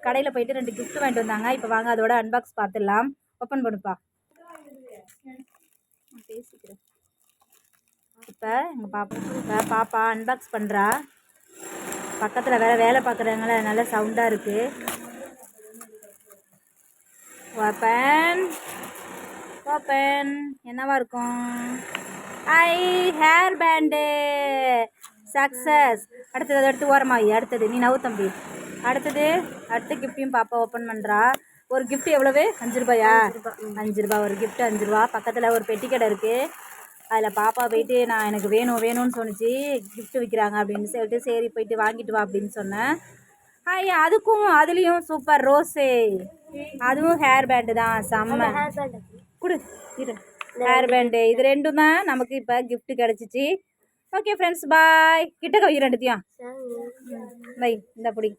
கடையில் போயிட்டு 2 gift வாங்கிட்டு வந்தாங்க. இப்போ வாங்க அதோட அன்பாக்ஸ் பார்த்துடலாம். ஓப்பன் பண்ணுப்பா. பேசிக்கிறேன். இப்போ எங்கள் பாப்பா அன்பாக்ஸ் பண்ணுறா. பக்கத்தில் வேலை பார்க்குறவங்கள நல்ல சவுண்டாக இருக்குது. ஓப்பன் என்னவா இருக்கும்? Hair band success. அடுத்தது அதை எடுத்து ஓரமாகி. அடுத்தது நீ நவு தம்பி. அடுத்த கிஃப்டையும் பாப்பா ஓப்பன் பண்ணுறா. ஒரு கிஃப்ட் எவ்வளவு? 5 ரூபாயா? 5 ரூபா ஒரு கிஃப்ட். 5 ரூபா. பக்கத்தில் ஒரு பெட்டி கடை இருக்குது. அதில் பாப்பா போயிட்டு நான் எனக்கு வேணும்னு சொன்னிச்சு. கிஃப்ட் விற்கிறாங்க அப்படின்னு சொல்லிட்டு சரி போயிட்டு வாங்கிட்டு வா அப்படின்னு சொன்னேன். அதுலேயும் சூப்பர் ரோஸு. அதுவும் ஹேர் பேண்டு தான். செம்ம கொடு. ஹேர் பேண்டு இது 2 தான் நமக்கு இப்போ கிஃப்ட் கிடச்சிச்சு. ஓகே ஃப்ரெண்ட்ஸ், பாய். கிட்ட கை 2த்தையும் வை. இந்த பிடி.